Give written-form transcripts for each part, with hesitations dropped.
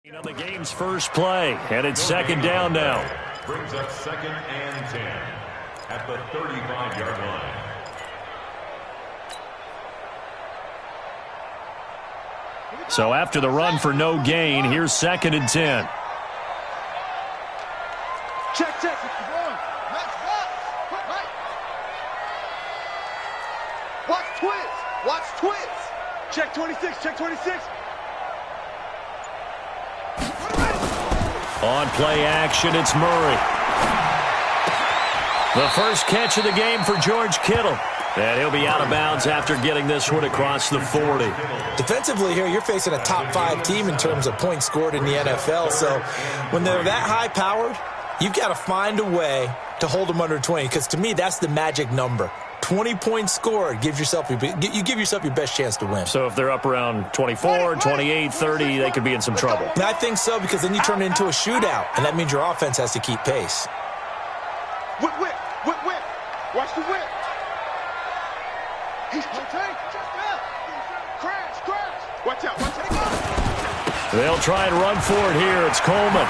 On the game's first play, and it's second down now. Brings up 2nd and 10 at the 35-yard line. So after the run for no gain, here's 2nd and 10. Check. Watch twist. Check 26. On play action, it's Murray. The first catch of the game for George Kittle. And he'll be out of bounds after getting this one across the 40. Defensively here, you're facing a top-5 team in terms of points scored in the NFL. So when they're that high-powered, you've got to find a way to hold them under 20. Because to me, that's the magic number. 20 points scored, you give yourself your best chance to win. So if they're up around 24, 28, 30, they could be in some trouble. And I think so, because then you turn it into a shootout, and that means your offense has to keep pace. Whip. Watch the whip. He's crash. Watch out. They'll try and run for it here. It's Coleman.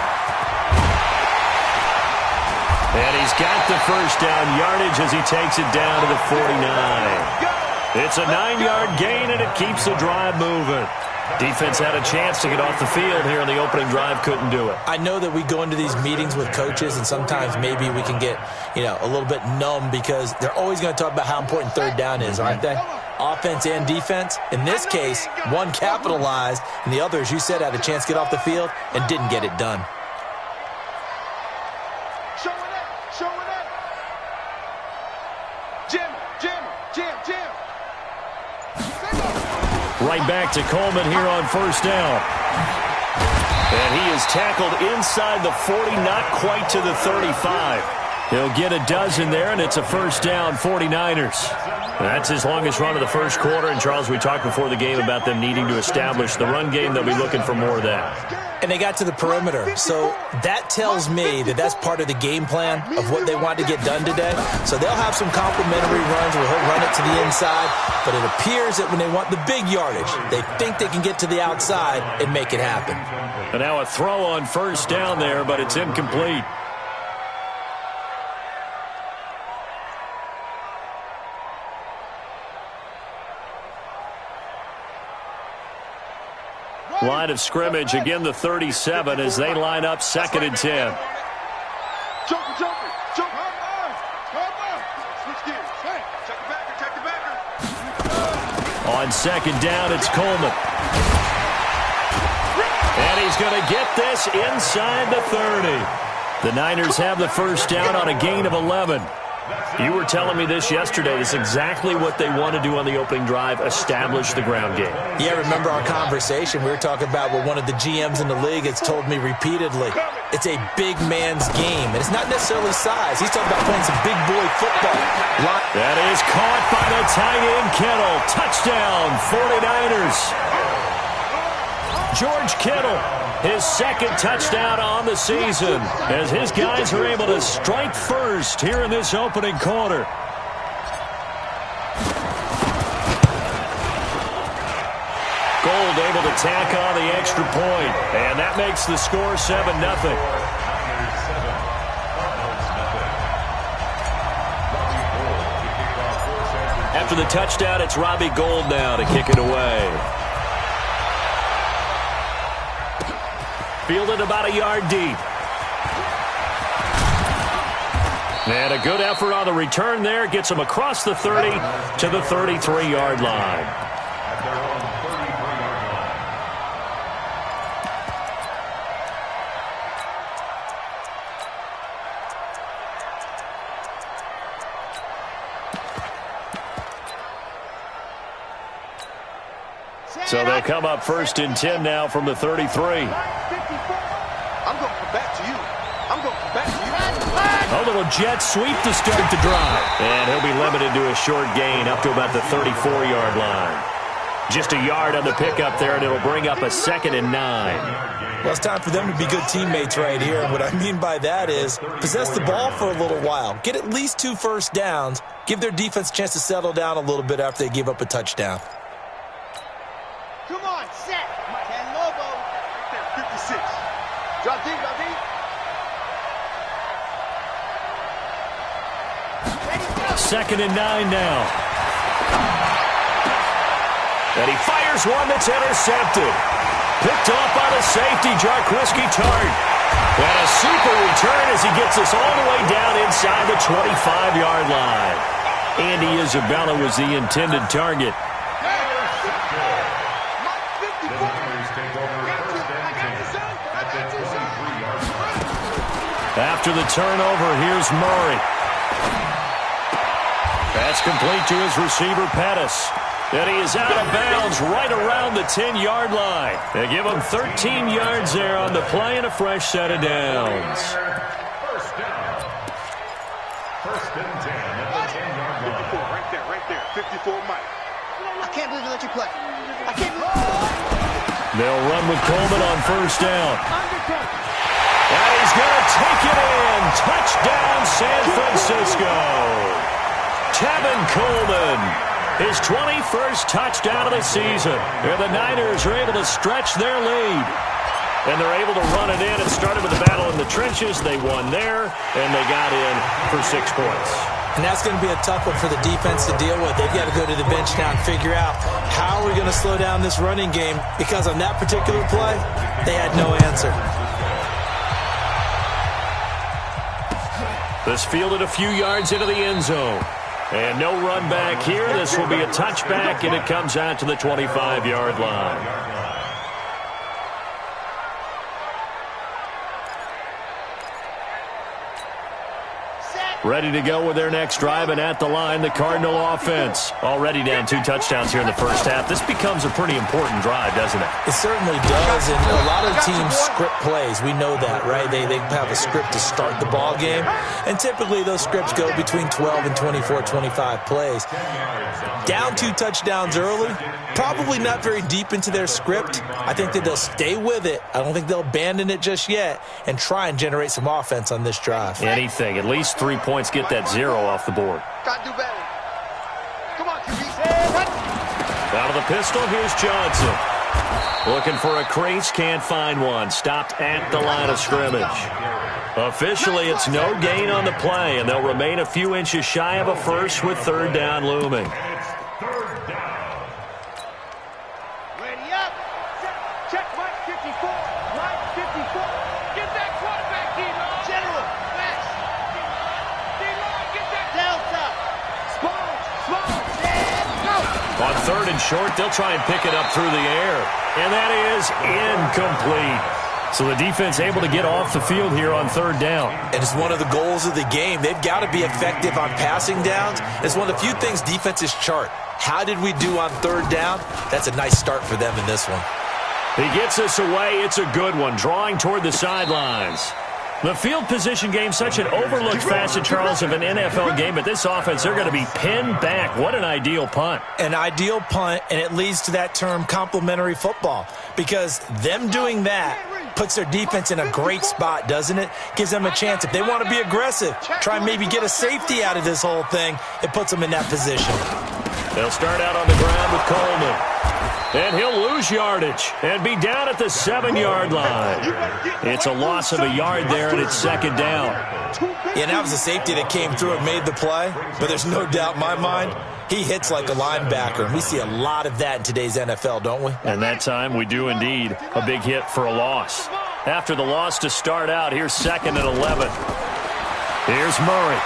And he's got the first down yardage as he takes it down to the 49. It's a 9-yard gain, and it keeps the drive moving. Defense had a chance to get off the field here in the opening drive, couldn't do it. I know that we go into these meetings with coaches, and sometimes maybe we can get, a little bit numb because they're always going to talk about how important third down is, aren't they? Offense and defense. In this case, one capitalized, and the other, as you said, had a chance to get off the field and didn't get it done. Right back to Coleman here on first down. And he is tackled inside the 40, not quite to the 35. He'll get a dozen there, and it's a first down, 49ers. That's his longest run of the first quarter. And, Charles, we talked before the game about them needing to establish the run game. They'll be looking for more of that. And they got to the perimeter. So that tells me that that's part of the game plan of what they want to get done today. So they'll have some complimentary runs where he'll run it to the inside. But it appears that when they want the big yardage, they think they can get to the outside and make it happen. And now a throw on first down there, but it's incomplete. Line of scrimmage, again the 37 as they line up 2nd and 10. Jumper. Switch gears. Check the backer. On second down, it's Coleman. And he's going to get this inside the 30. The Niners have the first down on a gain of 11. You were telling me this yesterday. This is exactly what they want to do on the opening drive, establish the ground game. Yeah, remember our conversation. We were talking about what one of the GMs in the league has told me repeatedly. It's a big man's game, and it's not necessarily size. He's talking about playing some big boy football. That is caught by the tight end, Kittle. Touchdown, 49ers. George Kittle, his second touchdown on the season, as his guys are able to strike first here in this opening quarter. Gold able to tack on the extra point, and that makes the score 7-0. After the touchdown, it's Robbie Gould now to kick it away. Fielded about a yard deep. And a good effort on the return there. Gets him across the 30 to the 33-yard line. So they'll come up 1st and 10 now from the 33. I'm going to come back to you. A little jet sweep to start the drive. And he'll be limited to a short gain up to about the 34-yard line. Just a yard on the pickup there, and it'll bring up a 2nd and 9. Well, it's time for them to be good teammates right here. And what I mean by that is possess the ball for a little while. Get at least 2 first downs. Give their defense a chance to settle down a little bit after they give up a touchdown. Come on, set. Ken Lobo. 56. Drop deep, drop deep. Second and 9 now. And he fires one that's intercepted. Picked off by the safety, Jaquiski Tartt. And a super return as he gets us all the way down inside the 25-yard line. Andy Isabella was the intended target. After the turnover, here's Murray. That's complete to his receiver, Pettis. And he is out of bounds right around the 10-yard line. They give him 13 yards there on the play and a fresh set of downs. First down. First and 10 at the 10-yard line. Right there. 54 Mike. I can't believe they let you play. I can't believe. They'll run with Coleman on first down. And he's going to take it in. Touchdown, San Francisco. Tevin Coleman, his 21st touchdown of the season. And the Niners are able to stretch their lead. And they're able to run it in. It started with a battle in the trenches. They won there, and they got in for 6 points. And that's going to be a tough one for the defense to deal with. They've got to go to the bench now and figure out how are we going to slow down this running game, because on that particular play, they had no answer. This fielded a few yards into the end zone. And no run back here. This will be a touchback, and it comes out to the 25-yard line. Ready to go with their next drive, and at the line, the Cardinal offense. Already down 2 touchdowns here in the first half. This becomes a pretty important drive, doesn't it? It certainly does, and a lot of teams script plays. We know that, right? They have a script to start the ball game, and typically those scripts go between 12 and 24, 25 plays. Down 2 touchdowns early, probably not very deep into their script. I think that they'll stay with it. I don't think they'll abandon it just yet and try and generate some offense on this drive. Anything, at least 3 points, get that 0 off the board. Gotta do better. Come on, QB. Out of the pistol, here's Johnson. Looking for a crease, can't find one. Stopped at the line of scrimmage. Officially, it's no gain on the play, and they'll remain a few inches shy of a first with third down looming. Ready up. Check Mike 54. Mike 54. Get that quarterback, D-Lo. General. Max. D-Lo, get that. Delta. Small. On third and short, they'll try and pick it up through the air. And that is incomplete. So the defense able to get off the field here on third down. And it's one of the goals of the game. They've got to be effective on passing downs. It's one of the few things defenses chart. How did we do on third down? That's a nice start for them in this one. He gets us away. It's a good one, drawing toward the sidelines. The field position game, such an overlooked facet, Charles, of an NFL game, but this offense, they're going to be pinned back. What an ideal punt. An ideal punt, and it leads to that term complementary football, because them doing that puts their defense in a great spot, doesn't it? Gives them a chance. If they want to be aggressive, try and maybe get a safety out of this whole thing, it puts them in that position. They'll start out on the ground with Coleman. And he'll lose yardage and be down at the 7-yard line. It's a loss of a yard there, and it's second down. Yeah, and that was a safety that came through and made the play, but there's no doubt in my mind he hits like a linebacker, and we see a lot of that in today's NFL, don't we? And that time we do indeed. A big hit for a loss. After the loss to start out, here's second and 11. Here's Murray.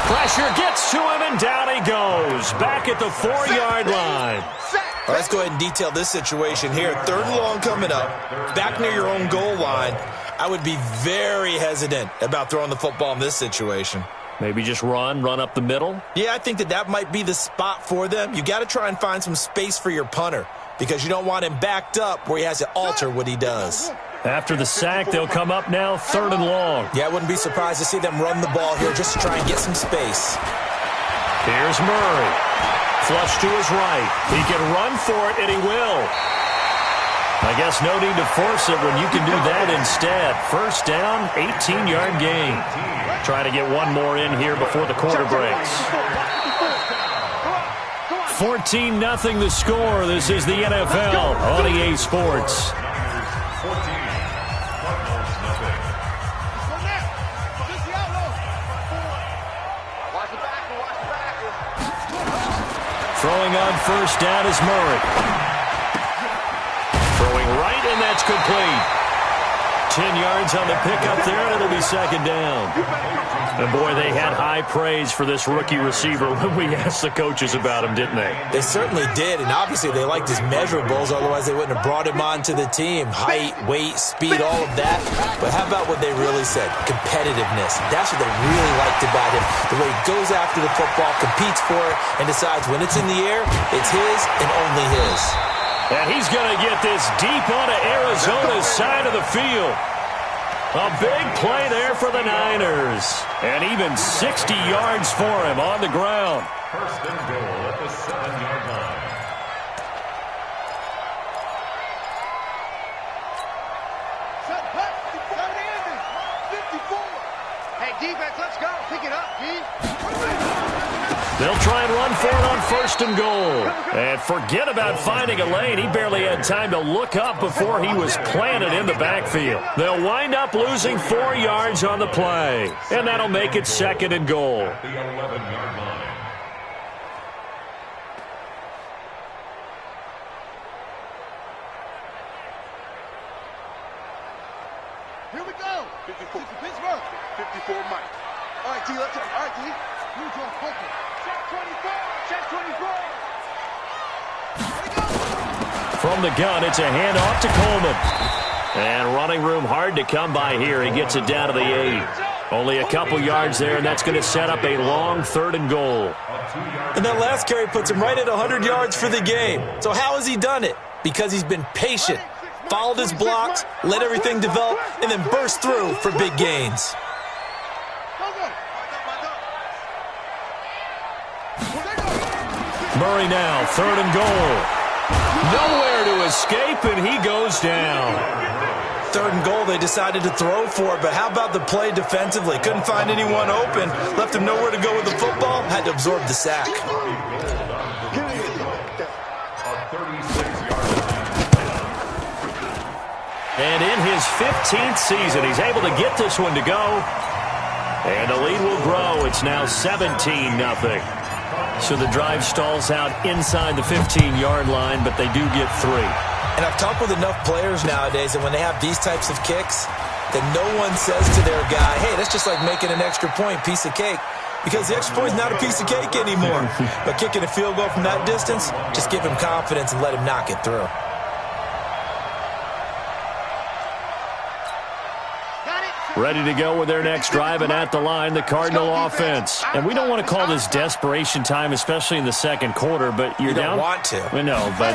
Pressure gets to him, and down he goes. Back at the 4-yard line. All right, let's go ahead and detail this situation here. Third and long coming up. Back near your own goal line. I would be very hesitant about throwing the football in this situation. Maybe just run up the middle? Yeah, I think that might be the spot for them. You got to try and find some space for your punter, because you don't want him backed up where he has to alter what he does. After the sack, they'll come up now third and long. Yeah, I wouldn't be surprised to see them run the ball here just to try and get some space. Here's Murray. Flush to his right. He can run for it, and he will. I guess no need to force it when you can do that instead. First down, 18-yard gain. Try to get one more in here before the quarter breaks. 14-0 the score. This is the NFL on EA Sports. 14, Cardinals nothing. Throwing on first down is Murray. Throwing right, and that's complete. 10 yards on the pickup there, and it'll be second down. And, boy, they had high praise for this rookie receiver when we asked the coaches about him, didn't they? They certainly did, and obviously they liked his measurables, otherwise they wouldn't have brought him onto the team. Height, weight, speed, all of that. But how about what they really said? Competitiveness. That's what they really liked about him. The way he goes after the football, competes for it, and decides when it's in the air, it's his and only his. And he's going to get this deep onto Arizona's side of the field. A big play there for the Niners. And even 60 yards for him on the ground. First and goal at the 7-yard line. Hey, defense, let's go. Pick it up, D. They'll try and run for it on first and goal. And forget about finding a lane. He barely had time to look up before he was planted in the backfield. They'll wind up losing 4 yards on the play. And that'll make it second and goal. At the 11-yard line. Here we go. 54. Pittsburgh. 54 Mike. All right, D, let's go. All right, D. Move to our focus. Check 24. Check 24. From the gun, it's a handoff to Coleman. And running room hard to come by here. He gets it down to the 8. Only a couple yards there, and that's going to set up a long third and goal. And that last carry puts him right at 100 yards for the game. So how has he done it? Because he's been patient, followed his blocks, let everything develop, and then burst through for big gains. Murray now, third and goal. Nowhere to escape, and he goes down. Third and goal, they decided to throw for it, but how about the play defensively? Couldn't find anyone open, left him nowhere to go with the football, had to absorb the sack. And in his 15th season, he's able to get this one to go. And the lead will grow. It's now 17-0. So the drive stalls out inside the 15-yard line, but they do get 3. And I've talked with enough players nowadays that when they have these types of kicks, that no one says to their guy, hey, that's just like making an extra point, piece of cake. Because the extra point is not a piece of cake anymore. But kicking a field goal from that distance, just give him confidence and let him knock it through. Ready to go with their next drive, and at the line, the Cardinal offense. And we don't want to call this desperation time, especially in the second quarter, but you're down. You don't want to. No, but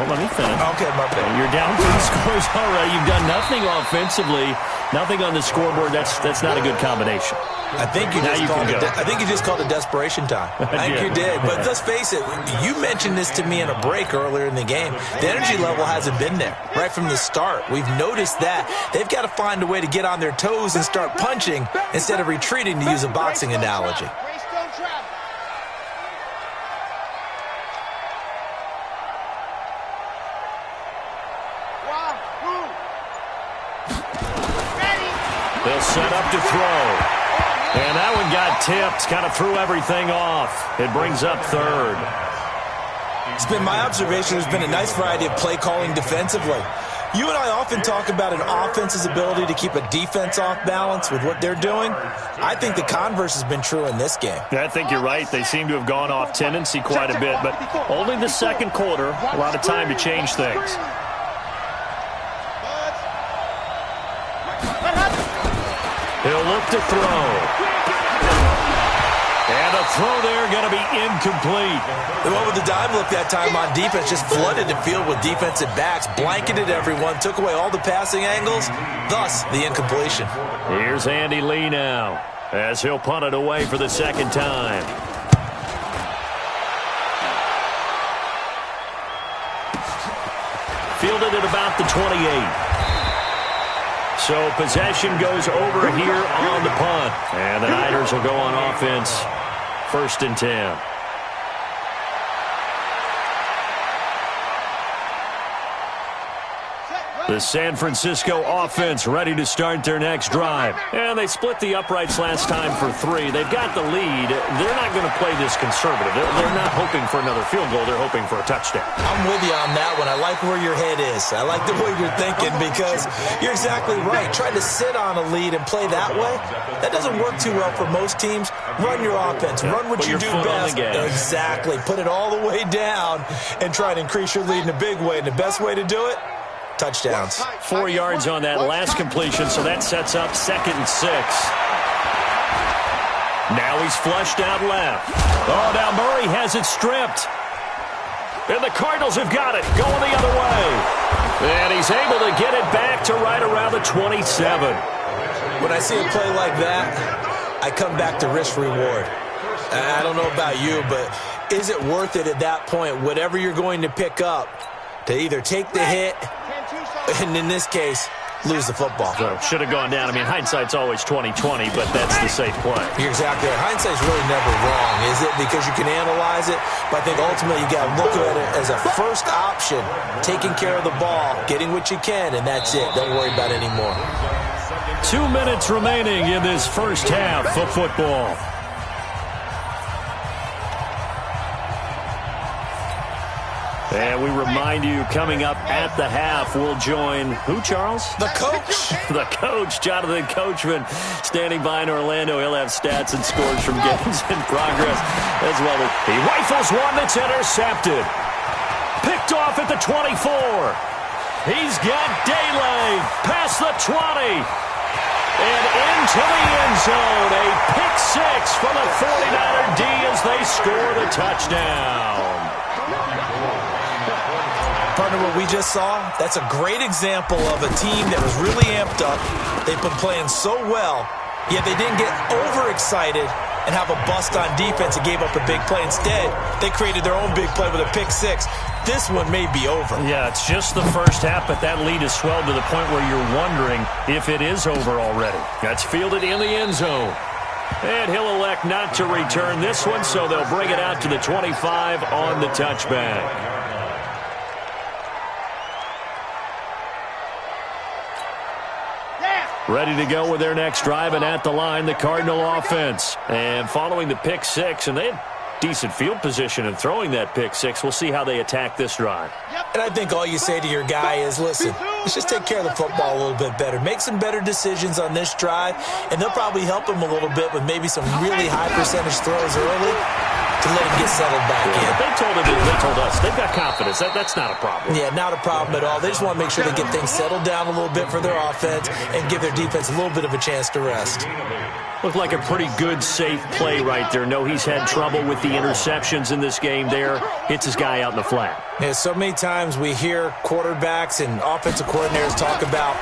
let me finish. Okay, my bad. You're down 3 scores already. You've done nothing offensively, nothing on the scoreboard. That's not a good combination. I think you just called it desperation time. I think you did. But let's face it, you mentioned this to me in a break earlier in the game. The energy level hasn't been there right from the start. We've noticed that. They've got to find a way to get on their toes and start punching instead of retreating, to use a boxing analogy. They'll set up to throw. And that one got tipped, kind of threw everything off. It brings up third. It's been my observation there's been a nice variety of play calling defensively. You and I often talk about an offense's ability to keep a defense off balance with what they're doing. I think the converse has been true in this game. I think you're right. They seem to have gone off tendency quite a bit, but only the second quarter, a lot of time to change things. He'll look to throw. And a throw there going to be incomplete. The one with the dive look that time on defense just flooded the field with defensive backs, blanketed everyone, took away all the passing angles, thus the incompletion. Here's Andy Lee now, as he'll punt it away for the second time. Fielded at about the 28. So possession goes over here on the punt. And the Niners will go on offense, 1st and 10. The San Francisco offense ready to start their next drive. And they split the uprights last time for 3. They've got the lead. They're not going to play this conservative. They're not hoping for another field goal. They're hoping for a touchdown. I'm with you on that one. I like where your head is. I like the way you're thinking because you're exactly right. Trying to sit on a lead and play that way, that doesn't work too well for most teams. Run your offense. Run what you do best. Exactly. Put it all the way down and try to increase your lead in a big way. And the best way to do it, touchdowns. 4 yards on that last completion, so that sets up 2nd and 6. Now he's flushed out left. Oh, now Murray has it stripped. And the Cardinals have got it, going the other way. And he's able to get it back to right around the 27. When I see a play like that, I come back to risk reward. I don't know about you, but is it worth it at that point, whatever you're going to pick up, to either take the hit, and in this case, lose the football? So should have gone down. I mean, hindsight's always 20/20, but that's the safe play. You're exactly right. Hindsight's really never wrong, is it? Because you can analyze it, but I think ultimately you got to look at it as a first option, taking care of the ball, getting what you can, and that's it. Don't worry about it anymore. 2 minutes remaining in this first half of football. And we remind you, coming up at the half, we'll join who, Charles? The coach. The coach, Jonathan Coachman, standing by in Orlando. He'll have stats and scores from games in progress as well. He rifles one that's intercepted. Picked off at the 24. He's got Daylay past the 20. And into the end zone. A pick 6 from the 49er D as they score the touchdown. Partner, what we just saw, that's a great example of a team that was really amped up. They've been playing so well, yet they didn't get overexcited and have a bust on defense and gave up a big play. Instead, they created their own big play with a pick 6. This one may be over. Yeah, it's just the first half, but that lead has swelled to the point where you're wondering if it is over already. That's fielded in the end zone. And he'll elect not to return this one, so they'll bring it out to the 25 on the touchback. Ready to go with their next drive, and at the line, the Cardinal offense. And following the pick 6, and they had decent field position in throwing that pick 6. We'll see how they attack this drive. And I think all you say to your guy is, listen, let's just take care of the football a little bit better. Make some better decisions on this drive, and they'll probably help him a little bit with maybe some really high percentage throws early to let him get settled back in. They told us they've got confidence. That's not a problem. Yeah, not a problem at all. They just want to make sure they get things settled down a little bit for their offense and give their defense a little bit of a chance to rest. Looked like a pretty good, safe play right there. No, he's had trouble with the interceptions in this game there. Hits his guy out in the flat. Yeah, so many times we hear quarterbacks and offensive coordinators talk about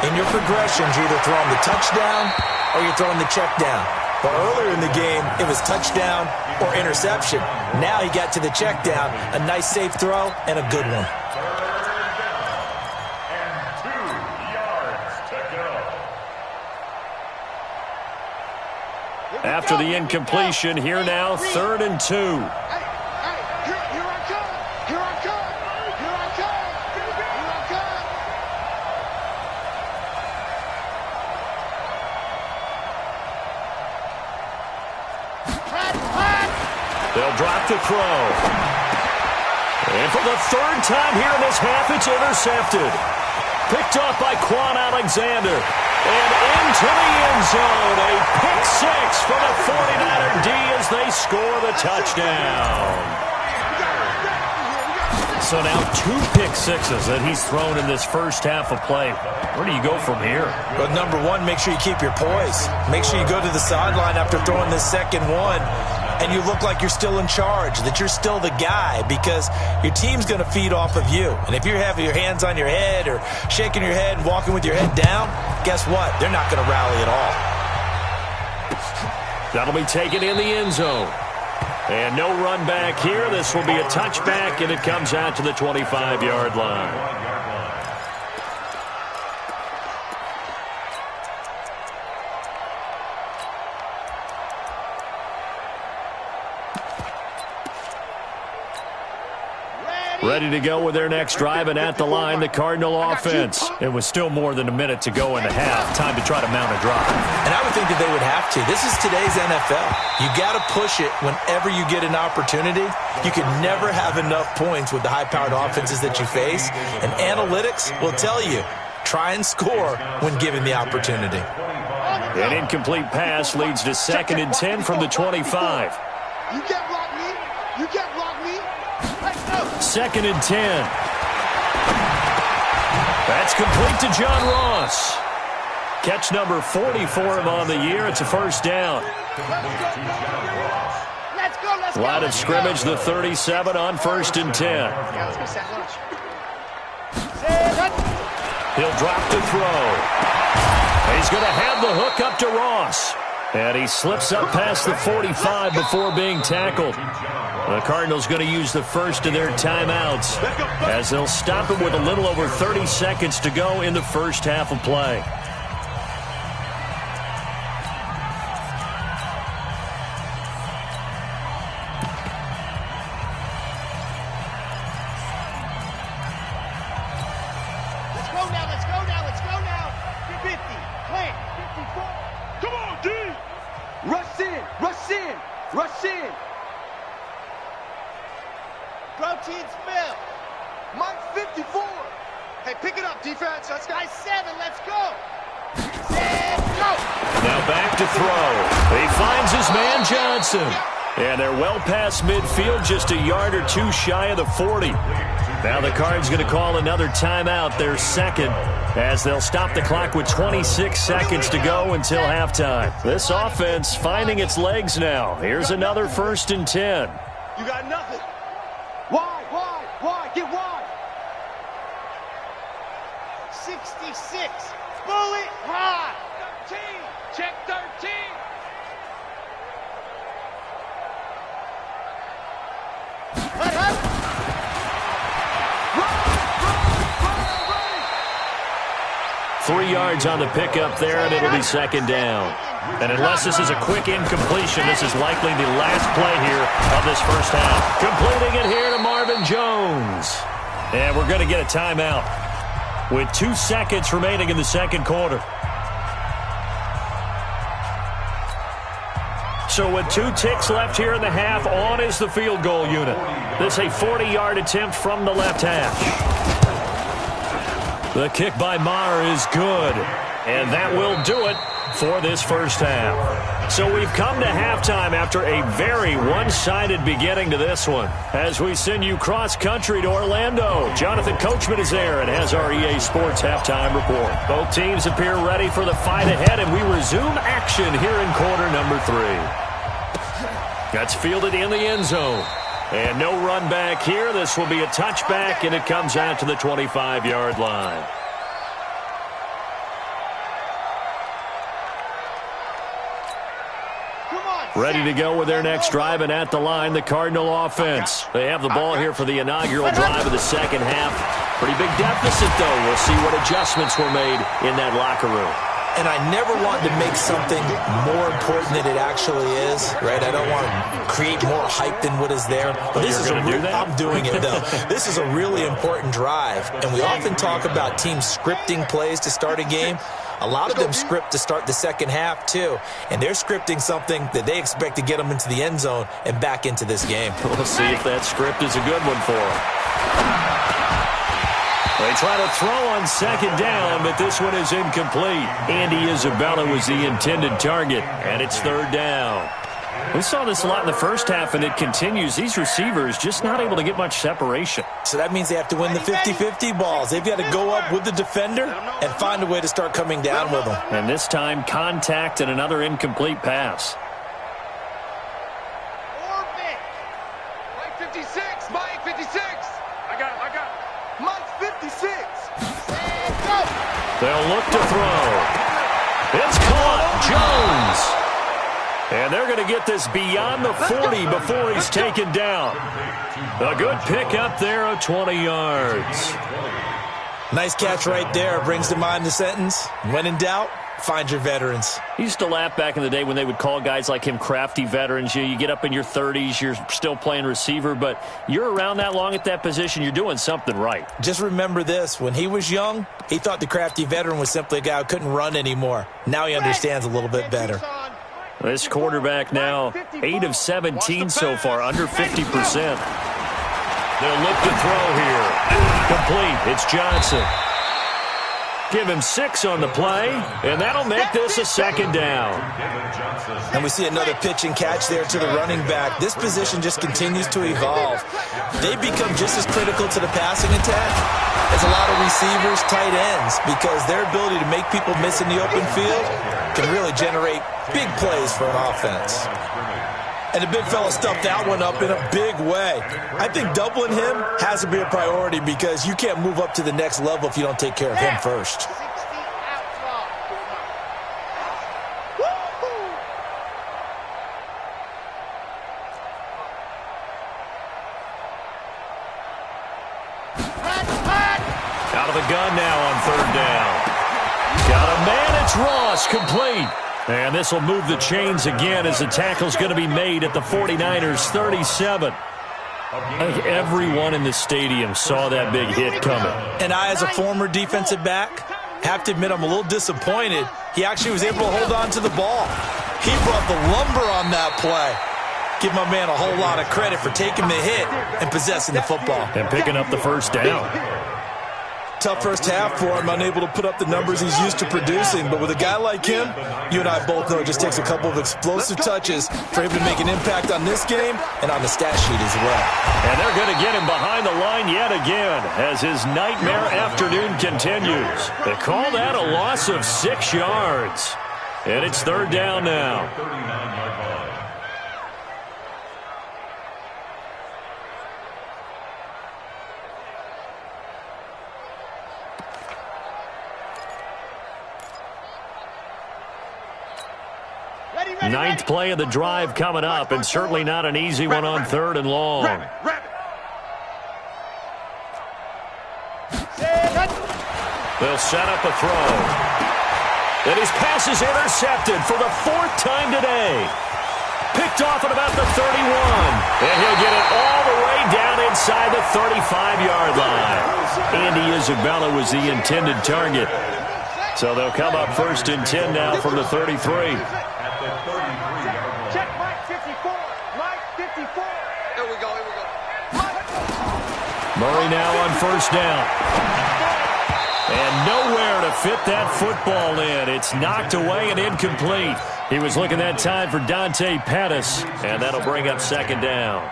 in your progressions, you're either throwing the touchdown or you're throwing the check down. But earlier in the game, it was touchdown or interception. Now he got to the check down, a nice safe throw, and a good one. 2 yards to go. After the incompletion, here now, 3rd and 2. Here I come. Here I come. Here I come. Here I come. They'll drop the throw. And for the 3rd time here in this half, it's intercepted. Picked off by Quan Alexander. And into the end zone. A pick 6 for the 49er D as they score the touchdown. So now 2 pick 6s that he's thrown in this first half of play. Where do you go from here? Well, number one, make sure you keep your poise. Make sure you go to the sideline after throwing this second one, and you look like you're still in charge, that you're still the guy, because your team's going to feed off of you. And if you're having your hands on your head or shaking your head and walking with your head down, guess what? They're not going to rally at all. That'll be taken in the end zone. And no run back here. This will be a touchback, and it comes out to the 25-yard line. Ready to go with their next drive, and at the line, the Cardinal offense. It was still more than a minute to go in the half. Time to try to mount a drive. And I would think that they would have to. This is today's NFL. You got to push it whenever you get an opportunity. You can never have enough points with the high-powered offenses that you face. And analytics will tell you, try and score when given the opportunity. An incomplete pass leads to 2nd and 10 from the 25. You can't block me. You can't block me. Let's go. 2nd and 10. That's complete to John Ross. Catch number 40 for him on the year. It's a first down. Let's go. Line of scrimmage, the 37 on 1st and 10. He'll drop to throw. He's going to have the hook up to Ross. And he slips up past the 45 before being tackled. The Cardinals going to use the first of their timeouts as they'll stop him with a little over 30 seconds to go in the first half of play. Let's go now. 50, plant, 54. Come on, D! Rush in. Protein spill. Mike 54. Hey, pick it up, defense. That's guy 7. Let's go. 7, go. Now back to throw. He finds his man Johnson. And they're well past midfield, just a yard or two shy of the 40. Now the Cards going to call another timeout, their second, as they'll stop the clock with 26 seconds to go until halftime. This offense finding its legs now. Here's another 1st and 10. You got nothing. Why? Get wide. 66. Bullet high. 13. Check 13. Run. 3 yards on the pickup there, and it'll be 2nd down. And unless this is a quick incompletion, this is likely the last play here of this first half. Completing it here to Marvin Jones. And we're going to get a timeout with 2 seconds remaining in the second quarter. So with 2 ticks left here in the half, on is the field goal unit. This is a 40-yard attempt from the left hash. The kick by Maher is good, and that will do it for this first half. So we've come to halftime after a very one-sided beginning to this one. As we send you cross-country to Orlando, Jonathan Coachman is there and has our EA Sports halftime report. Both teams appear ready for the fight ahead, and we resume action here in quarter number 3. That's fielded in the end zone. And no run back here. This will be a touchback, and it comes out to the 25-yard line. Ready to go with their next drive, and at the line, the Cardinal offense. They have the ball here for the inaugural drive of the second half. Pretty big deficit, though. We'll see what adjustments were made in that locker room. And I never want to make something more important than it actually is, right? I don't want to create more hype than what is there. But this is I'm doing it, though. This is a really important drive. And we often talk about teams scripting plays to start a game. A lot of them script to start the second half, too. And they're scripting something that they expect to get them into the end zone and back into this game. We'll see if that script is a good one for them. They try to throw on second down, but this one is incomplete. Andy Isabella was the intended target, and it's 3rd down. We saw this a lot in the first half, and it continues. These receivers just not able to get much separation. So that means they have to win the 50-50 balls. They've got to go up with the defender and find a way to start coming down with them. And this time, contact and another incomplete pass. Orbit. Mike 56. Mike 56. I got it. Mike 56. Go. They'll look to throw. It's caught. Jones. And they're going to get this beyond the 40 before he's taken down. A good pickup there of 20 yards. Nice catch right there. Brings to mind the sentence, when in doubt, find your veterans. I used to laugh back in the day when they would call guys like him crafty veterans. You get up in your 30s, you're still playing receiver, but you're around that long at that position, you're doing something right. Just remember this. When he was young, he thought the crafty veteran was simply a guy who couldn't run anymore. Now he understands a little bit better. This quarterback now, 8 of 17 so far, under 50%. They'll look to throw here. Complete. It's Johnson. Give him 6 on the play, and that'll make this a second down. And we see another pitch and catch there to the running back. This position just continues to evolve. They become just as critical to the passing attack as a lot of receivers, tight ends, because their ability to make people miss in the open field can really generate big plays for an offense. And the big fella stuffed that one up in a big way. I think doubling him has to be a priority because you can't move up to the next level if you don't take care of him first. Out of the gun now on third down. Got a man, it's Ross, complete. And this will move the chains again as the tackle's going to be made at the 49ers 37. I think everyone in the stadium saw that big hit coming. And I, as a former defensive back, have to admit I'm a little disappointed. He actually was able to hold on to the ball. He brought the lumber on that play. Give my man a whole lot of credit for taking the hit and possessing the football. And picking up the first down. Tough first half for him, unable to put up the numbers he's used to producing. But with a guy like him, you and I both know it just takes a couple of explosive touches for him to make an impact on this game and on the stat sheet as well. And they're going to get him behind the line yet again as his nightmare afternoon continues. They call that a loss of 6 yards. And it's third down now. 39-yard line. Ninth play of the drive coming up, and certainly not an easy one on third and long. They'll set up a throw. And his pass is intercepted for the 4th time today. Picked off at about the 31. And he'll get it all the way down inside the 35-yard line. Andy Isabella was the intended target. So they'll come up 1st and 10 now from the 33. Check Mike 54. Mike 54. Here we go. Murray now on first down. And nowhere to fit that football in. It's knocked away and incomplete. He was looking that time for Dante Pettis, and that'll bring up second down.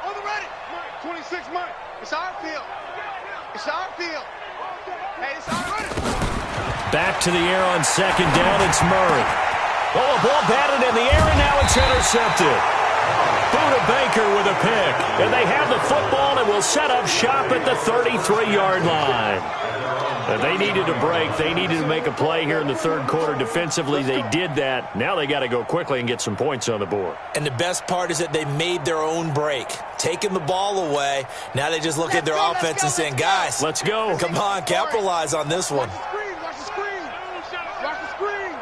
On the ready. 26 Mike. It's our field. It's our field. Hey, it's our ready. Back to the air on second down, it's Murray. Oh, a ball batted in the air, and now it's intercepted. Buda Baker with a pick. And they have the football and will set up shop at the 33-yard line. And they needed a break. They needed to make a play here in the third quarter. Defensively, they did that. Now they got to go quickly and get some points on the board. And the best part is that they made their own break, taking the ball away. Now they just look at their offense and saying, guys, let's go. Come on, capitalize on this one. Watch the screen. Watch the screen.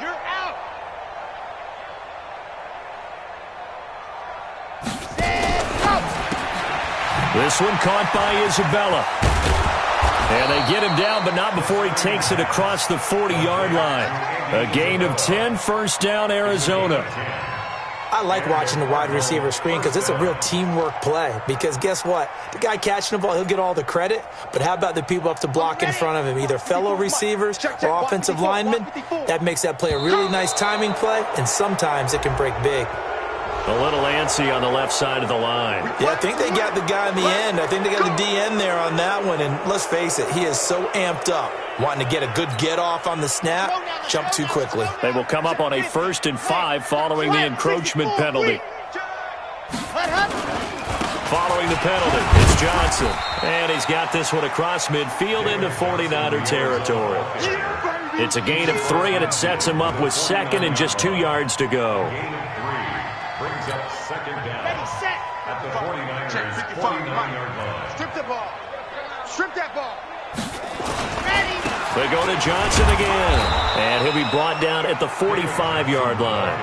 You're out. This one caught by Isabella. And they get him down, but not before he takes it across the 40-yard line. A gain of 10, first down, Arizona. I like watching the wide receiver screen because it's a real teamwork play. Because guess what? The guy catching the ball, he'll get all the credit. But how about the people up to block in front of him, either fellow receivers or offensive linemen? That makes that play a really nice timing play, and sometimes it can break big. A little antsy on the left side of the line. Yeah, I think they got the guy in the end. I think they got the DN there on that one. And let's face it, he is so amped up, wanting to get a good get-off on the snap, jump too quickly. They will come up on a 1st and 5 following the encroachment penalty. Following the penalty, it's Johnson. And he's got this one across midfield into 49er territory. It's a gain of 3, and it sets him up with second and just 2 yards to go. Brings up second down at the 49ers, 49-yard line. Strip the ball. Strip that ball. They go to Johnson again. And he'll be brought down at the 45-yard line.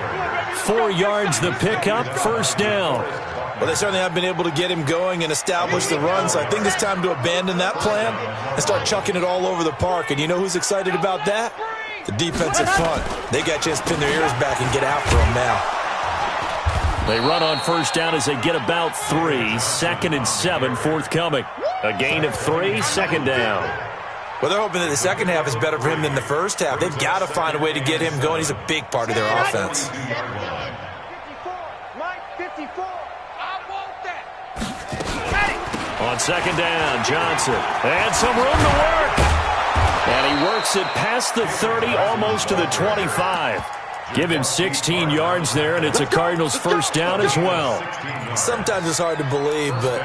4 yards the pickup, first down. Well, they certainly have been able to get him going and establish the run, so I think it's time to abandon that plan and start chucking it all over the park. And you know who's excited about that? The defensive front. They got a chance to pin their ears back and get after him now. They run on first down as they get about 3. 2nd and 7 forthcoming. A gain of 3, second down. Well, they're hoping that the second half is better for him than the first half. They've got to find a way to get him going. He's a big part of their offense. 54, line 54. I want that. On second down, Johnson. And some room to work. And he works it past the 30, almost to the 25. Give him 16 yards there, and it's a Cardinals first down as well. Sometimes it's hard to believe, but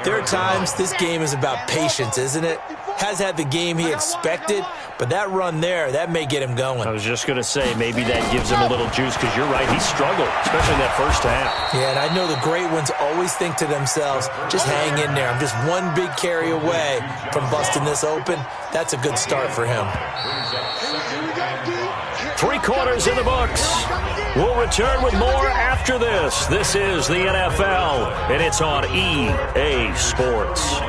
there are times this game is about patience, isn't it? Has had the game he expected, but that run there, that may get him going. I was just going to say, maybe that gives him a little juice, because you're right, he struggled, especially in that first half. Yeah, and I know the great ones always think to themselves, just hang in there. I'm just one big carry away from busting this open. That's a good start for him. 3 quarters in the books. We'll return with more after this. This is the NFL, and it's on EA Sports.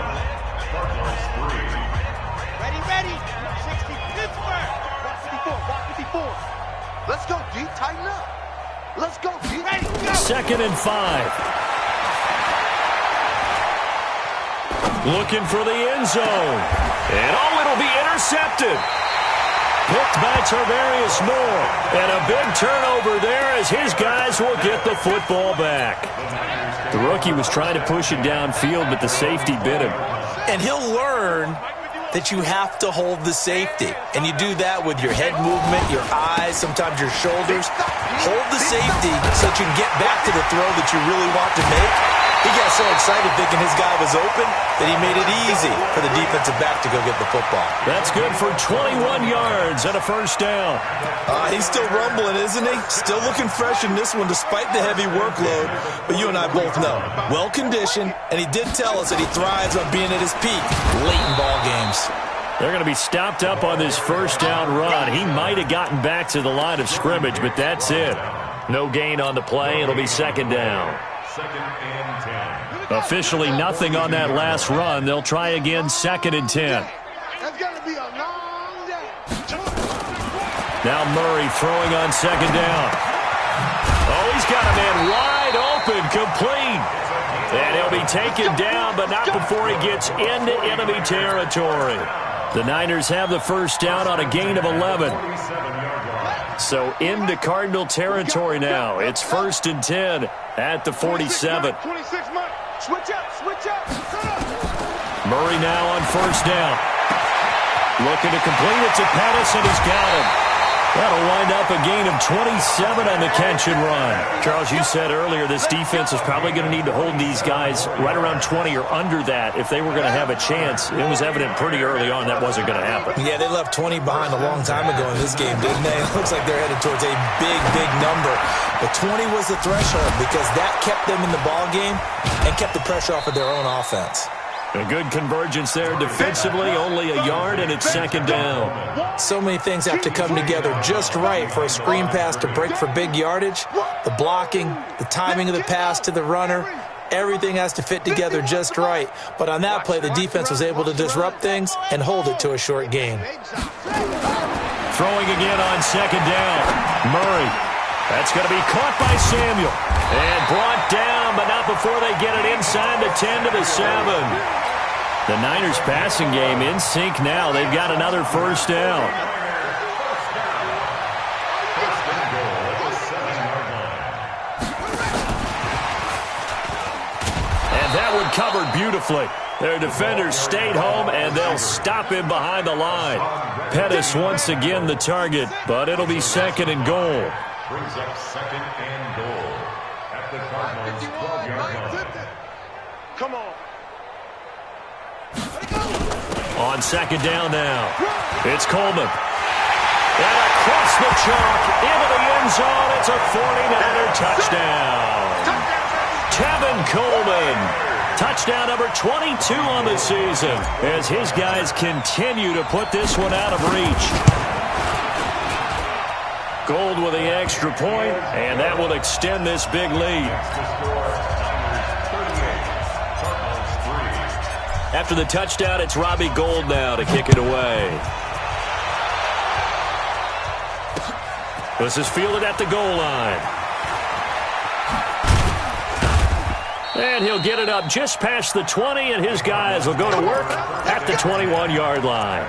Ready. 60, Pittsburgh. Block 54. Let's go, D. Tighten up. Let's go, D. Ready, go. 2nd and 5. Looking for the end zone. And it'll be intercepted. Picked by Tarvarius Moore. And a big turnover there as his guys will get the football back. The rookie was trying to push it downfield, but the safety bit him. And he'll learn that you have to hold the safety. And you do that with your head movement, your eyes, sometimes your shoulders. Hold the safety so that you can get back to the throw that you really want to make. He got so excited thinking his guy was open that he made it easy for the defensive back to go get the football. That's good for 21 yards and a first down. He's still rumbling, isn't he? Still looking fresh in this one despite the heavy workload. But you and I both know, well-conditioned, and he did tell us that he thrives on being at his peak late in ball games. They're going to be stopped up on this first down run. He might have gotten back to the line of scrimmage, but that's it. No gain on the play. It'll be second down. 2nd and 10. Officially nothing on that last run. They'll try again, 2nd and 10. That's going to be a long day. Now Murray throwing on second down. Oh, he's got a man wide open, complete. And he'll be taken down, but not before he gets into enemy territory. The Niners have the first down on a gain of 11. So into Cardinal territory now. It's 1st and 10 at the 47. 26 months. Switch up. Murray now on first down. Looking to complete it to Pettis, and he's got him. That'll wind up a gain of 27 on the catch and run. Charles, you said earlier this defense is probably going to need to hold these guys right around 20 or under that if they were going to have a chance. It was evident pretty early on that wasn't going to happen. Yeah, they left 20 behind a long time ago in this game, didn't they? It looks like they're headed towards a big number. But 20 was the threshold because that kept them in the ball game and kept the pressure off of their own offense. A good convergence there defensively, only a yard, and it's second down. So many things have to come together just right for a screen pass to break for big yardage. The blocking, the timing of the pass to the runner, everything has to fit together just right. But on that play, the defense was able to disrupt things and hold it to a short gain. Throwing again on second down. Murray. That's going to be caught by Samuel. And brought down, but not before they get it inside the 10 to the 7. The Niners passing game in sync now. They've got another first down. And that one covered beautifully. Their defenders stayed home, and they'll stop him behind the line. Pettis once again the target, but it'll be 2nd and goal. Brings up 2nd and goal at the Cardinals' 12-yard line. Come on. On second down now, it's Coleman. And across the chalk, into the end zone, it's a 49er touchdown. Tevin Coleman Touchdown number 22 on the season as his guys continue to put this one out of reach. Gold with the extra point, and that will extend this big lead. After the touchdown, it's Robbie Gould now to kick it away. This is fielded at the goal line. And he'll get it up just past the 20, and his guys will go to work at the 21-yard line.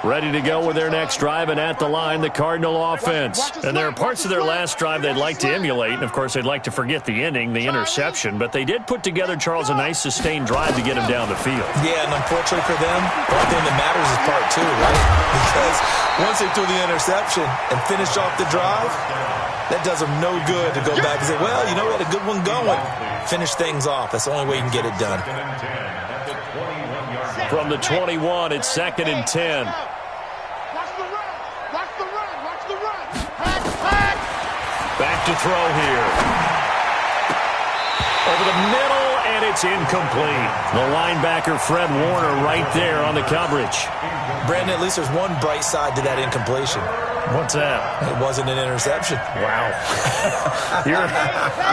Ready to go with their next drive, and at the line, the Cardinal offense. And there are parts of their last drive they'd like to emulate, and of course they'd like to forget the ending, the interception, but they did put together, Charles, a nice sustained drive to get him down the field. Yeah, and unfortunately for them, the only thing that matters is part two, right? Because once they threw the interception and finished off the drive, that does them no good to go back and say, well, you know, we had a good one going. Finish things off. That's the only way you can get it done. From the 21, it's 2nd and 10. Back to throw here. Over the middle, and it's incomplete. The linebacker, Fred Warner, right there on the coverage. Brandon, at least there's one bright side to that incompletion. What's that? It wasn't an interception. Wow.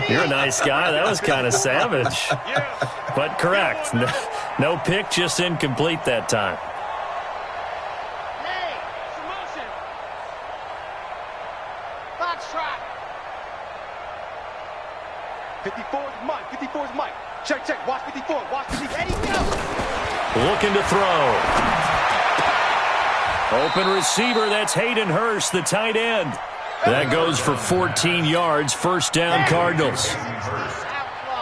You're a nice guy. That was kind of savage. But correct. No pick, just incomplete that time. Hey, motion. Box trot. 54 is Mike. 54 is Mike. Check, check. Watch 54. Watch 54. Ready, go. Looking to throw. Open receiver, that's Hayden Hurst, the tight end. That goes for 14 yards, first down Cardinals.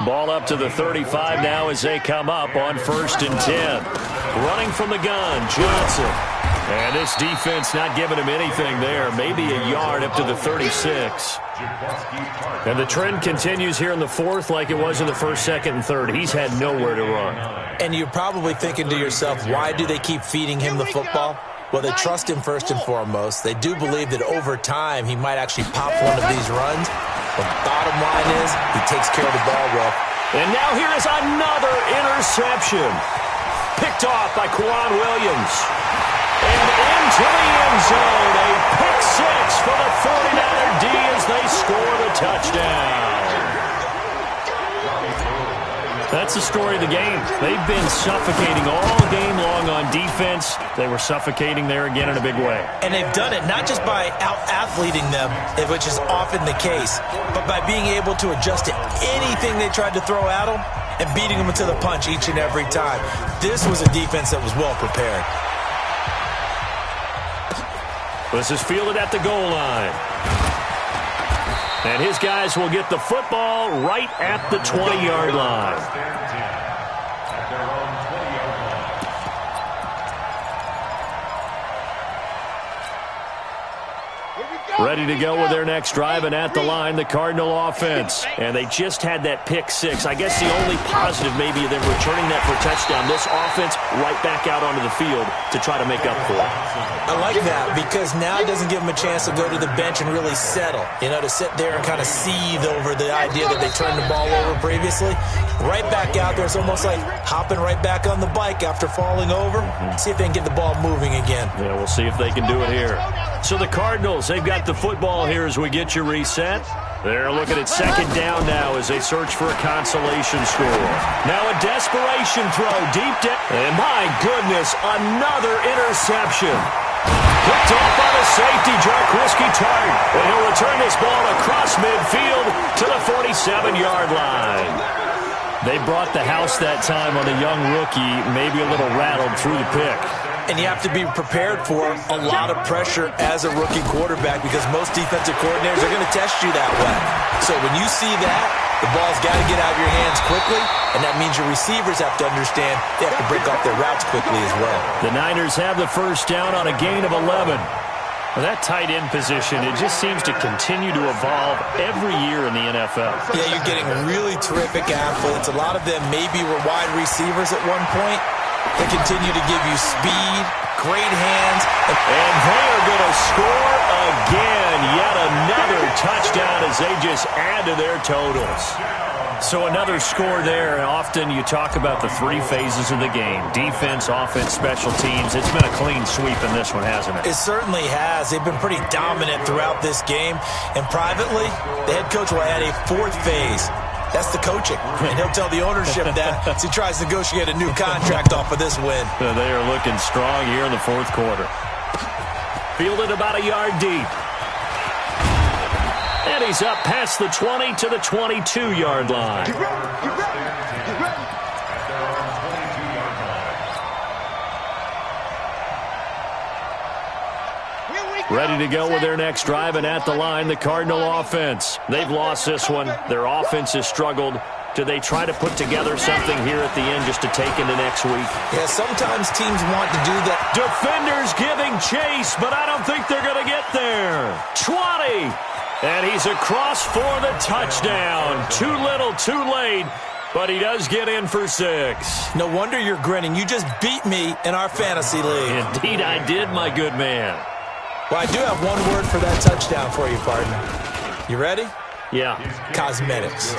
Ball up to the 35 now as they come up on 1st and 10. Running from the gun, Johnson. And this defense not giving him anything there. Maybe a yard up to the 36. And the trend continues here in the 4th like it was in the 1st, 2nd, and 3rd. He's had nowhere to run. And you're probably thinking to yourself, why do they keep feeding him the football? Well, they trust him first and foremost. They do believe that over time he might actually pop one of these runs. The bottom line is he takes care of the ball well. And now here is another interception. Picked off by Quan Williams. And into the end zone. A pick six for the 49er D as they score the touchdown. That's the story of the game. They've been suffocating all game long on defense. They were suffocating there again in a big way. And they've done it not just by out-athleting them, which is often the case, but by being able to adjust to anything they tried to throw at them and beating them to the punch each and every time. This was a defense that was well prepared. This is fielded at the goal line. And his guys will get the football right at the 20-yard line. Ready to go with their next drive, and at the line, the Cardinal offense. And they just had that pick six. I guess the only positive maybe of them returning that for a touchdown. This offense right back out onto the field to try to make up for it. I like that because now it doesn't give them a chance to go to the bench and really settle. You know, to sit there and kind of seethe over the idea that they turned the ball over previously. Right back out there. It's almost like hopping right back on the bike after falling over. See if they can get the ball moving again. Yeah, we'll see if they can do it here. So the Cardinals, they've got the football here as we get you reset. They're looking at second down now as they search for a consolation score. Now a desperation throw deep down. And my goodness, another interception. Picked off by the safety, Jarquiski Tartt. And he'll return this ball across midfield to the 47-yard line. They brought the house that time on a young rookie, maybe a little rattled through the pick. And you have to be prepared for a lot of pressure as a rookie quarterback because most defensive coordinators are going to test you that way. So when you see that, the ball's got to get out of your hands quickly, and that means your receivers have to understand they have to break off their routes quickly as well. The Niners have the first down on a gain of 11. Well, that tight end position, it just seems to continue to evolve every year in the NFL. Yeah, you're getting really terrific athletes. A lot of them maybe were wide receivers at one point. They continue to give you speed, great hands. And they are going to score again. Yet another touchdown as they just add to their totals. So another score there. Often you talk about the three phases of the game: defense, offense, special teams. It's been a clean sweep in this one, hasn't it? It certainly has. They've been pretty dominant throughout this game. And privately, the head coach will add a fourth phase. That's the coaching. And he'll tell the ownership that as he tries to negotiate a new contract off of this win. They are looking strong here in the fourth quarter. Fielded about a yard deep. And he's up past the 20 to the 22-yard line. Get ready. Get ready. Get ready. Ready to go with their next drive, and at the line, the Cardinal offense. They've lost this one. Their offense has struggled. Do they try to put together something here at the end just to take into next week? Yeah, sometimes teams want to do that. Defenders giving chase, but I don't think they're going to get there. 20. And he's across for the touchdown. Too little, too late. But he does get in for 6. No wonder you're grinning. You just beat me in our fantasy league. Indeed I did, my good man. Well, I do have one word for that touchdown for you, partner. You ready? Yeah. Cosmetics.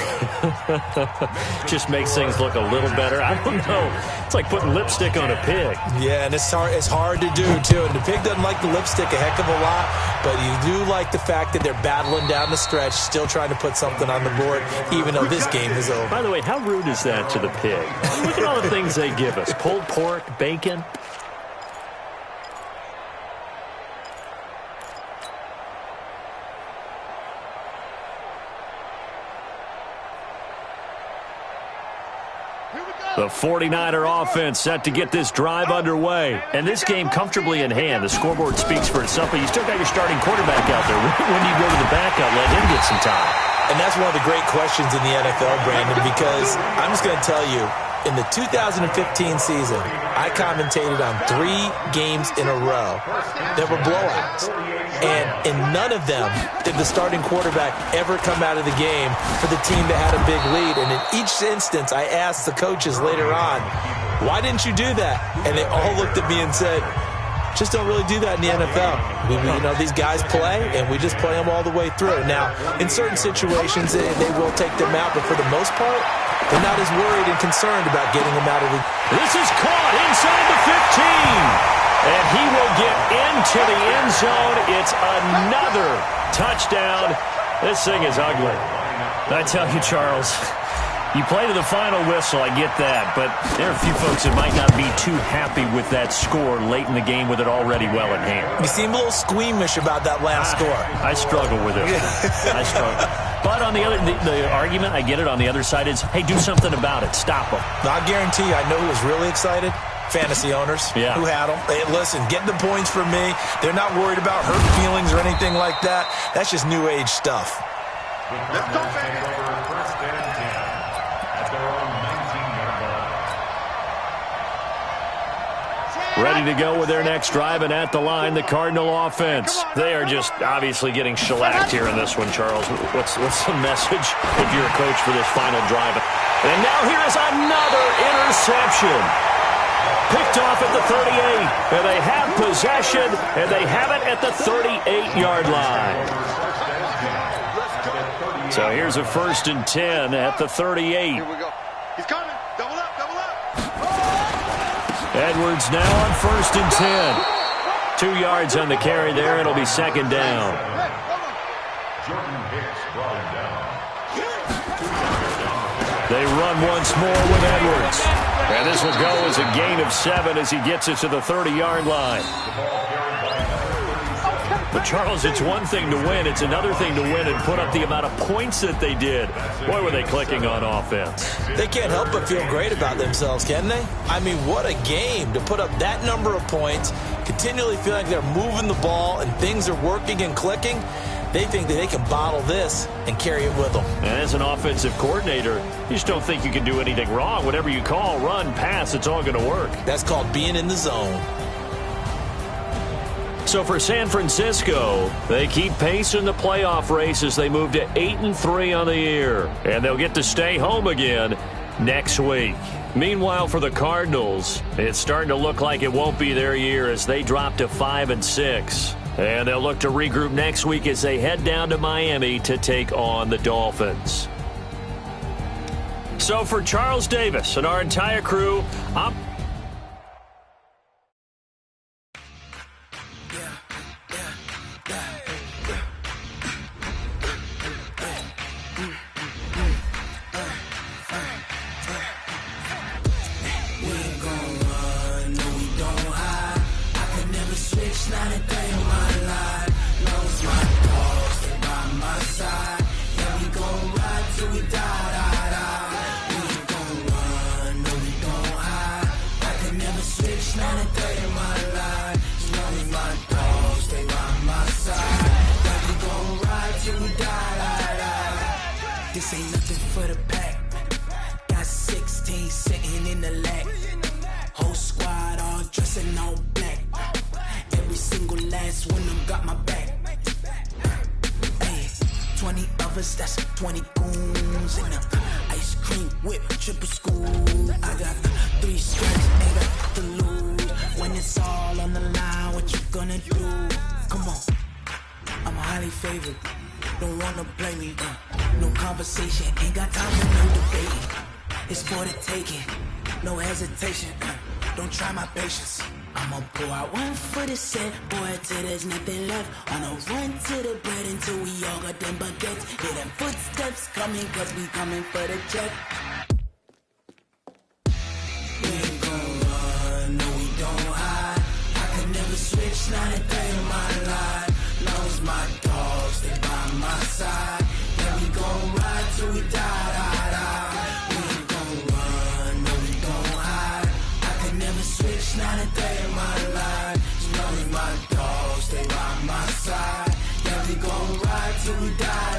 Just makes things look a little better. I don't know. It's like putting lipstick on a pig. Yeah, and it's hard to do, too. And the pig doesn't like the lipstick a heck of a lot, but you do like the fact that they're battling down the stretch, still trying to put something on the board, even though this game is over. By the way, how rude is that to the pig? Look at all the things they give us. Pulled pork, bacon. The 49er offense set to get this drive underway. And this game comfortably in hand. The scoreboard speaks for itself, but you still got your starting quarterback out there. When do you go to the backup, let him get some time? And that's one of the great questions in the NFL, Brandon, because I'm just going to tell you, in the 2015 season, I commentated on 3 games in a row that were blowouts. And in none of them did the starting quarterback ever come out of the game for the team that had a big lead. And in each instance, I asked the coaches later on, why didn't you do that? And they all looked at me and said, just don't really do that in the NFL. These guys play, and we just play them all the way through. Now, in certain situations, they will take them out, but for the most part, they're not as worried and concerned about getting them out of the... This is caught inside the 15. And he will get into the end zone. It's another touchdown. This thing is ugly. I tell you, Charles, you play to the final whistle, I get that, but there are a few folks that might not be too happy with that score late in the game with it already well in hand. You seem a little squeamish about that last score. I struggle with it. I struggle. But on the other, the argument, I get it, on the other side is, hey, do something about it. Stop them. I guarantee you, I know who was really excited. Fantasy owners who had them. Hey, listen, get the points for me. They're not worried about hurt feelings or anything like that. That's just new age stuff. Let's go, baby. First and 10 at their own 19-yard line. Ready to go with their next drive, and at the line, the Cardinal offense. They are just obviously getting shellacked here in this one, Charles. What's the message if you're a coach for this final drive? And now here is another interception. Picked off at the 38, and they have possession, and they have it at the 38-yard line. So here's a 1st and 10 at the 38. Here we go. He's coming. Double up, double up. Edwards now on 1st and 10. 2 yards on the carry there. It'll be 2nd down. Jordan Hicks brought him down. They run once more with Edwards. And this will go as a gain of 7 as he gets it to the 30-yard line. But, Charles, it's one thing to win. It's another thing to win and put up the amount of points that they did. Boy, were they clicking on offense. They can't help but feel great about themselves, can they? I mean, what a game to put up that number of points, continually feel like they're moving the ball and things are working and clicking. They think that they can bottle this and carry it with them. And as an offensive coordinator, you just don't think you can do anything wrong. Whatever you call, run, pass, it's all going to work. That's called being in the zone. So for San Francisco, they keep pace in the playoff race as they move to 8-3 on the year. And they'll get to stay home again next week. Meanwhile, for the Cardinals, it's starting to look like it won't be their year as they drop to 5-6. And they'll look to regroup next week as they head down to Miami to take on the Dolphins. So for Charles Davis and our entire crew, This ain't nothing for the pack. Got 16 sitting in the lap. Whole squad all dressing all black. Every single last one of them got my back. Hey, 20 of us, that's 20 goons in the ice cream whip, triple school. I got 3 strikes, ain't got to lose. When it's all on the line, what you gonna do? Come on, I'm highly favored. Don't wanna play me, no conversation, ain't got time for no debating. It's for the taking, no hesitation, don't try my patience. I'ma pour out one for the set, boy, till there's nothing left. On a run to the bread until we all got them baguettes. Hear them footsteps coming, cause we coming for the check. We ain't gon' run, no we don't hide. I could never switch, not a day in my life. Long as my dogs, they by my side. Yeah, we gon' ride till we die. We ain't gon' run, no we don't hide. I could never switch, not a day in my life. As long as my dogs, they by my side. Yeah, we gon' ride till we die.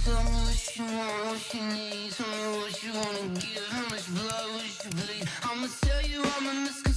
Tell me what you want, what you need. Tell me what you wanna give. How much blood would you bleed? I'ma tell you I'm a